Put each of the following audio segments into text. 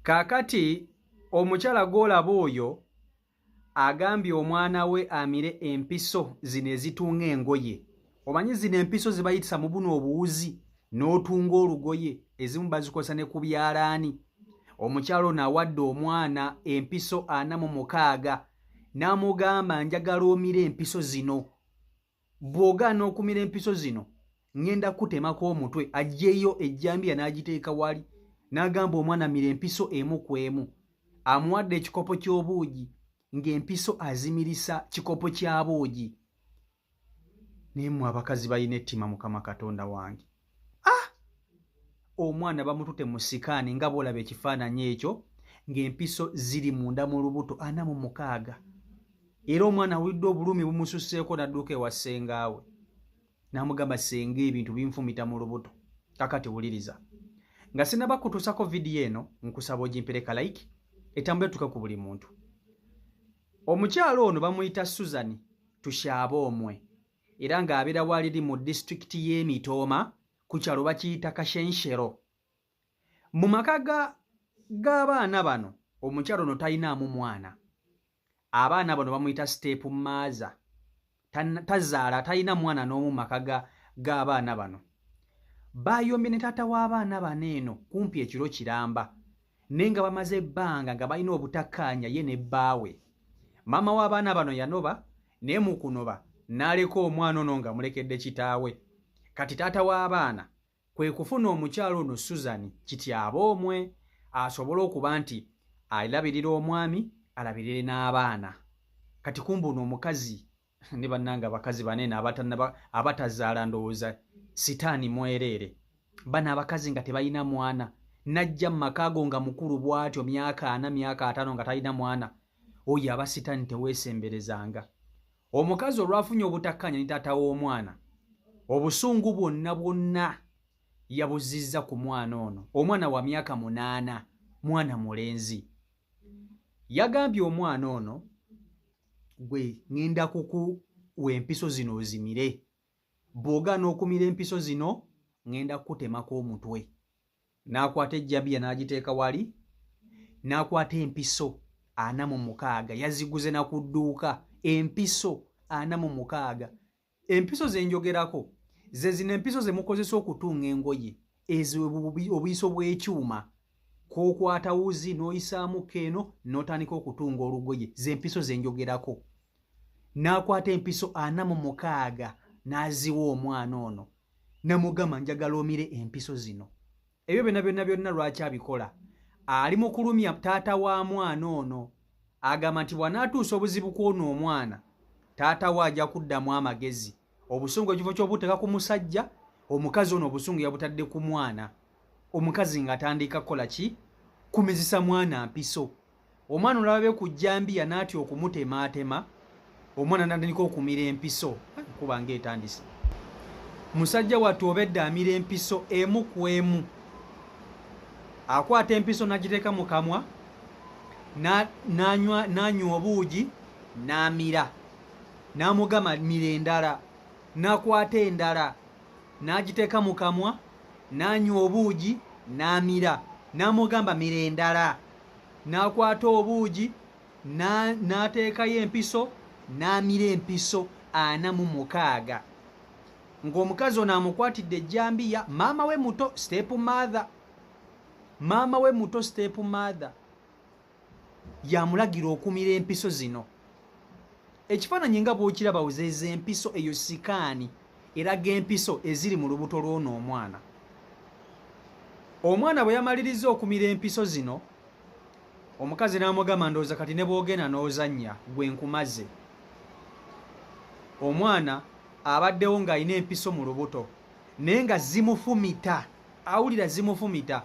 Kaakati omukyala gw'olaba oyo agambye omwana we amire empiso zino ezitunga engoye. Omanyi zino empiso ze bayitisa mu buno obuwuzi n'otunga olugoye, ezimu bazikosa ne ku byalaani. Omukyala ono awadde omwana empiso 46 n'amugamba njagala omire empiso zino. Bw'ogaana okumira empiso zino ŋŋenda kutemako omutwe. Aggyeyo ejjambiya n'agiteeka wali n'agamba omwana mira empiso emu ku emu. Amuwadde ekikopo ky'obuugi ng'empiso azimirisa kikopo kya buugi. Naye mmwe abakazi balina ettima Mukama Katonda wange. Omwana bamutute mu sikaani nga bw'olaba ekifaananyi ekyo ng'empiso ziri munda mu lubuto 46. Era omwana awulidde obulumi bumususseeko n'adduka ewa ssengaawe. N'amugamba ssenga ebintu binfumita mu lubuto. Kakati wuliriza. Nga sinnaba kutuusako vidiyo eno nkusaba ogimpereka like etambule tuka ku buli muntu. Omukyalo ono bamuyita Susan Tushaboomwe era ng'abeera waliri mu disitulikiti y'e Mitooma ku kyalo bakiyita Kashenshero. Mu maka g'abaana bano omukyalo ono talinaamu mwana. Abaana bano bamuyita Step Maaza. Tazaala talina mwana n'omu maka g'abaana bano. Bayombye ne taata w'abaana bano eno kumpi ekiro kiramba naye nga bamaze ebbanga nga balina obutakkaanya ye ne bbaawe. Maama w'abaana bano yanoba naye mu kunoba n'aleka omwana ono nga mulekedde kitaawe. Kati taata w'abaana kwe kufuna omukyalo ono Susan Kityaboomwe asobole okuba nti alabirira omwami alabirire n'abaana. Kati kumbe ono omukazi ne bannanga abakazi banene abatazaala ndowooza sitaani mwereere. Bano abakazi nga tebalina mwana najja mu maka ago nga mukulu bw'atyo myaka 4 myaka 5 nga talina mwana. Oyo aba sitaani teweesemberezanga. Omukazi olwafunye obutakkaanya ne taata w'omwana obusungu bwonna yabuzizza ku mwana ono. Omwana wa myaka 8, mwana mulenzi. Yagambye omwana ono gwe ŋŋenda kukuwa empiso zino ozimire. Bw'ogaana okumira empiso zino ŋŋenda kukutemako omutwe. N'akwata ejjambiya n'agiteeka wali n'akwata empiso 46 yaziguze na ku dduuka. Empiso 46. Empiso ze njogerako ze zino empiso ze mukozesa okutunga engoye ezo obuyiso bw'ekyuma k'okwata wuzi n'oyisaamu keeno n'otandika okutunga olugoye. Ze empiso ze njogerako. N'akwata empiso 46 n'aziwa omwana ono n'amugamba njagala omire empiso zino. Ebyo byonna lwaki abikola? Ali mu kulumya taata wa mwana ono. Agamba nti bw'anaatuusa obuzibu kw'ono omwana taata we ajja kuddamu amagezi. Obusungu ekifo ky'obuteeka ku musajja, omukazi ono obusungu yabutadde ku mwana. Omukazi ng'atandika kukola ki? Kumizisa mwana mpiso. Omwana olababe ku jjambiya n'atya okumutemaatema. Omwana n'atandika okumira empiso. Kuba ng'etandise. Musajja wattu obedde amira empiso emu ku emu. Akwata empiso n'agiteeka mu kamwa n'anywa obuugi n'amira. N'amugamba mira endala. N'akwata endala n'agiteeka mu kamwa n'anywa obuugi n'amira. N'amugamba mira endala. N'akwata obuugi n'ateekayo empiso n'amira empiso 46. Ng'omukazi ono amukwatidde ejjambiya. Maama we muto Step Mother. Maama we muto Step Mother yamulagira okumira empiso zino. Ekifaananyi nga bw'okiraba wuzeze empiso eyo sikaani eraga empiso eziri mu lubuto lw'ono omwana. Omwana bwe yamaliriza okumira empiso zino omukazi n'amugamba ndowooza kati ne bw'ogenda n'ozannya gwe nkumaze. Omwana abaddewo ng'alina empiso mu lubuto naye nga zimufumita. Awulira zimufumita.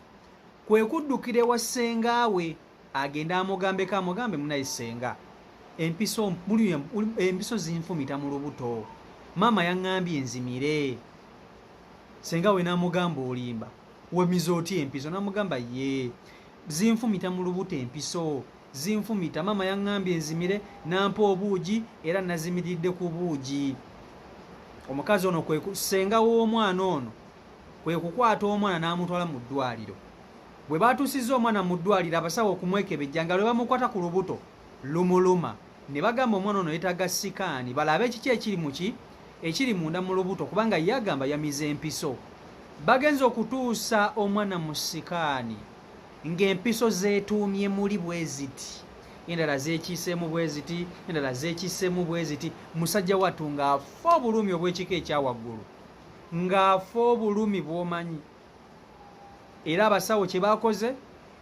Kwe kuddukira ewa ssengaawe agenda amugambeko amugambe munaye ssenga empiso zinfumita mu lubuto. Maama yaŋŋambye enzimire. Ssengawe n'amugamba olimba. Wemiza otya empiso? N'amugamba ye zinfumita mu lubuto empiso. Zinfumita. Maama yaŋŋambye enzimire nampa obuugi era nazimiridde ku buugi. Omukazi ono ssenga w'omwana ono kwe kukwata omwana n'amutwala mu ddwaliro. bwe batuusizza omwana mu ddwaliro abasawo okumwekebejja nga lwe bamukwata ku lubuto lumuluma ne bagamba omwana ono yeetaga sikaani balabe ekiki ekiri munda mu lubuto kubanga ye agamba yamize empiso. Bagenza okutuusa omwana mu sikaani ng'empiso zeetuumye muli bwe ziti, endala zeekiiseemu bwe ziti, endala zeekiiseemu bwe ziti. Musajja wattu ng'afa obulumi obw'ekika ekyawaggulu, ng'afa obulumi bw'omanyi. Era abasawo kye baakoze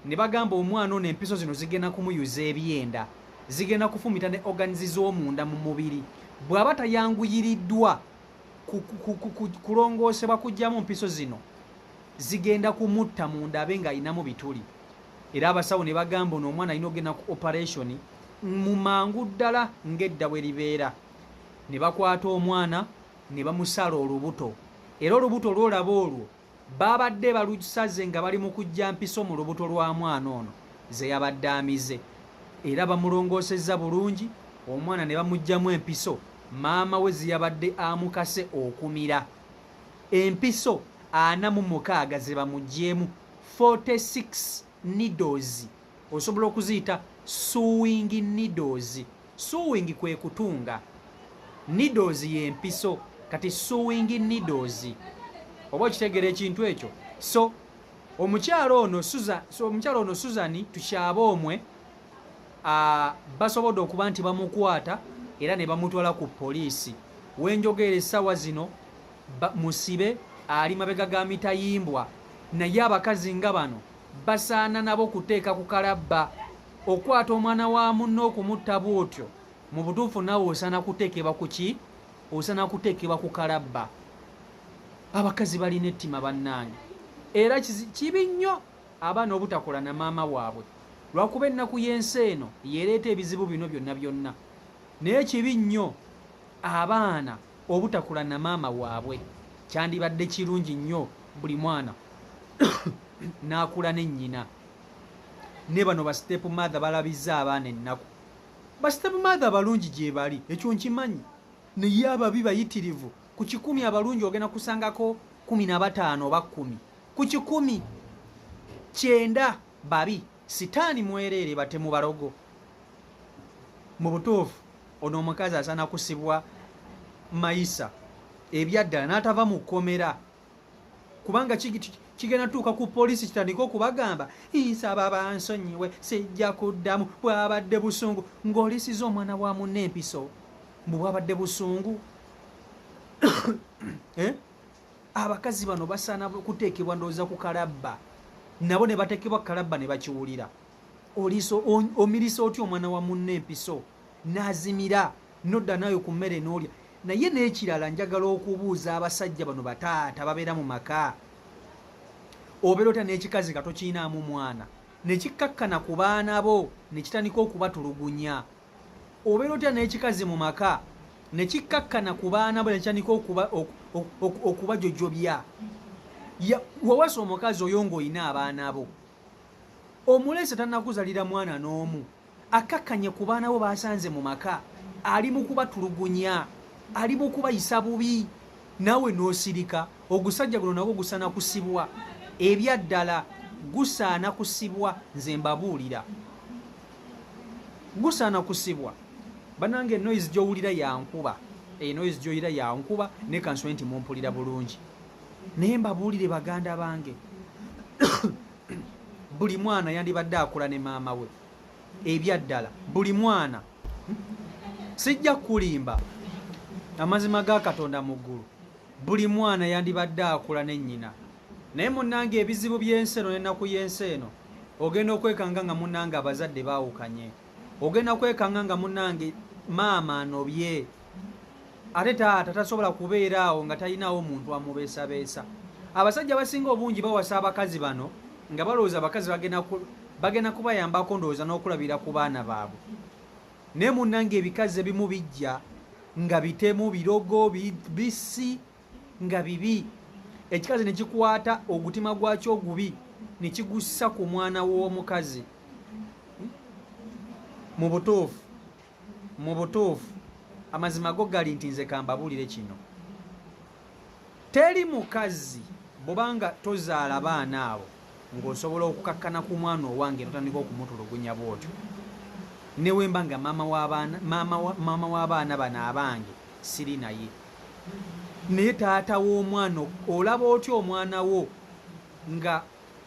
ne bagamba omwana ono empiso zino zigenda kumuyuza ebyenda, zigenda kufumita ne organizi z'omunda mu mubiri. Bw'aba tayanguyiriddwa kulongoosebwa kujjamu mpiso zino zigenda kumutta munda abe ng'ayinamu bituli. Era abasawo ne bagamba ono omwana alina okugenda ku operation mu mangu ddala ng'edda bwe libeera. Ne bakwata omwana ne bamusala olubuto. Era olubuto lwolaba olwo babadde balusaze nga bali mu kujja mpiso mu lubuto lwa mwana ono ze yabadde amize. Era bamulongoosezza bulungi, omwana ne bamuggyamu empiso maama we ze yabadde amukase okumira. Empiso 46 ze bamuggyemu, 46 needles. Osobola okuziyita sewing needles. Sewing kwe kutunga, needles y'empiso, kati sewing needles. Oba okitegera ekintu ekyo. So omukyalo ono Susan tukyaba omwe basobodde okuba nti bamukwata era ne bamutwala ku poliisi. Wenjogera essaawa zino musibe ali mabega ga mitayimbwa, naye abakazi nga bano basaana nabo kuteeka ku kalabba. Okwata omwana wa munno okumutta bw'otyo mu butuufu nawe osaana kuteekebwa ku ki? Osaana kuteekebwa ku kalabba. Abakazi balina ettima bannange, era kibi nnyo abaana obutakola na maama waabwe, lwakuba ennaku y'ensi eno yeereeta ebizibu bino byonna byonna. Naye kibi nnyo abaana obutakola na maama waabwe. Kyandibadde kirungi nnyo buli mwana n'akula ne nnyina. Ne bano ba step mother balabizza abaana ennaku. Ba step mother balungi gye bali, ekyo nkimanyi, naye ababi bayitirivu. Ku 10 abalungi ogenda kusangako 15 oba 10. Ku 10 9 babi, sitaani mwereere batemu balogo. Mu butuufu ono omukazi asaana kusibwa mayisa ebyaddala n'atava mu kkomera, kubanga kigenda tuuka ku poliisi kitandika okubagamba nsaba bansonyiwe sijja kuddamu, bwabadde busungu. Ng'olisiza omwana wa munne empiso mbu bwabadde busungu. Abakazi bano basaana kuteekebwa ndowooza ku kalabba, nabo ne bateekebwa ku kalabba ne bakiwulira. Omirisa otya omwana wa munne empiso n'azimira nodda nayo ku mmere n'olya. Naye n'ekirala njagala okubuuza abasajja bano bataata babeera mu maka, obeera otya n'ekikazi kato kiinaamu mwana ne kikkakkana ku baana bo ne kitandika okubatulugunya? Obeera otya n'ekikazi mu maka ne kikkakkana ku baana bo ne kitandika okubajojobya? Wawasa omukazi oyo ng'olina abaana bo, omulese tannakuzalira mwana n'omu, akakkanye ku baana bo basanze mu maka, ali mu kubatulugunya, ali mu kubayisa bubi, naawe n'osirika. Ogusajja guno nagwo gusaana kusibwa ebyaddala, gusaana kusibwa. Nze mbabuulira gusaana kusibwa. Bannange noise gy'owulira yankuba, noise gy'owulira yankuba ne kanswe nti mumpulira bulungi. Naye mbabuulire baganda bange, buli mwana yandibadde akula ne maama we ebyaddala. Buli mwana, sijja kulimba amazima ga Katonda mu ggulu, buli mwana yandibadde akula ne nnyina. Naye munnange ebizibu by'ensi eno n'ennaku y'ensi eno, ogenda okwekanga nga munnange abazadde baawukanye, ogenda kwekanga nga munnange maama anobye, ate taata tasobola kubeera awo nga talinawo muntu amubeesabeesa. Abasajja abasinga obungi bawasa abakazi bano nga balowooza abakazi bagenda kubayambako ndowooza n'okulabira ku baana baabwe. Naye munnange ebikazi ebimu bijja nga bitemu, birogo, bisi nga bibi. Ekikazi ne kikwata ogutima gwakyo ogubi ne kigussa ku mwana w'omukazi. Mu butuufu amazima go gali nti nze kambabuulire kino, teri mukazi bw'obanga tozaala baana abo ng'osobola okukakkana ku mwana owange notandika okumutulugunya bwotyo newe mba nga maama w'abaana bano abange siri naye naye taata w'omwana olaba otya omwana wo nga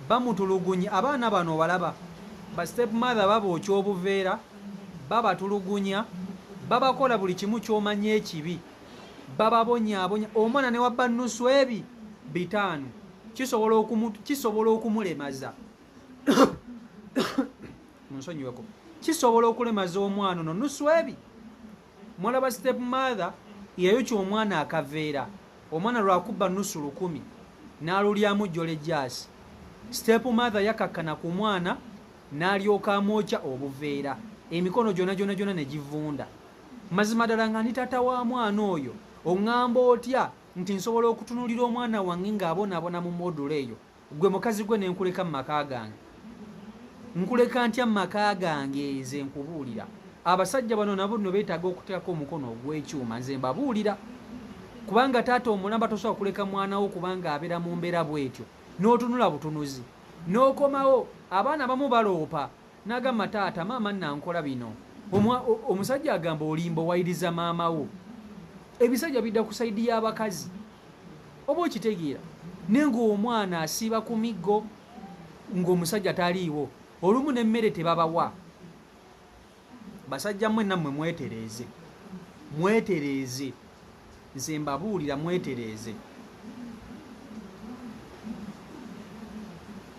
bamutulugunye abaana bano balaba ba step mother babookya obuveera babatulugunya babakola buli kimu ky'omanya ekibi bababonyaabonya omwana ne wabba nnusu ebi 5 kisobola okumulemaza munsonyiweko kisobola okulemaza omwana ono nnusu ebi mulaba step mother yayokya omwana akaveera omwana lwakubba nnusu 10 n'alulyamu jjole jasi step mother yakakkana ku mwana n'alyoka amwokya obuveera emikono gyona ne givunda mazima ddala nga ndi taata wa mwana oyo oŋŋamba otya nti nsobola okutunuulira omwana wange ng'abonaabona mu modulo eyo gwe mukazi gwe nenkuleka mu maka gange nkuleka ntya mu maka gange nze nkubuulira abasajja bano nabo nno beetaaga okuteekako omukono ogw'ekyuma nze mbabuulira kubanga taata omulamba tosobola kuleka mwana wo kubanga abeera mu mbeera bw'etyo n'otunula butunuzi n'okomawo abaana bamu baloopa n'agamba taata maama nankola bino omusajja agamba olimba owayiriza maama wo ebisajja bidda ku sayidi y'abakazi oba okitegeera naye ng'omwana asiiba ku miggo ng'omusajja taliiwo olumu n'emmere tebabawa basajja mmwe nammwe mwetereeze nze mbabuulira mwetereeze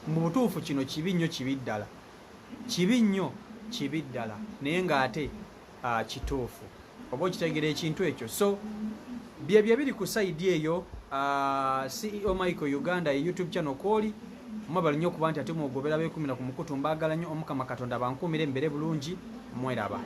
mu butuufu kino kibi nnyo kibi ddala naye ng'ate kituufu oba okitegeera ekintu ekyo so byebyo biri ku sayidi eyo CEO Michael Uganda ye YouTube channel kooli mwebale nnyo okuba nti ate mwogobera beekumira ku mukutu mbaagala nnyo omukama katonda bankuumire mbere bulungi mweraba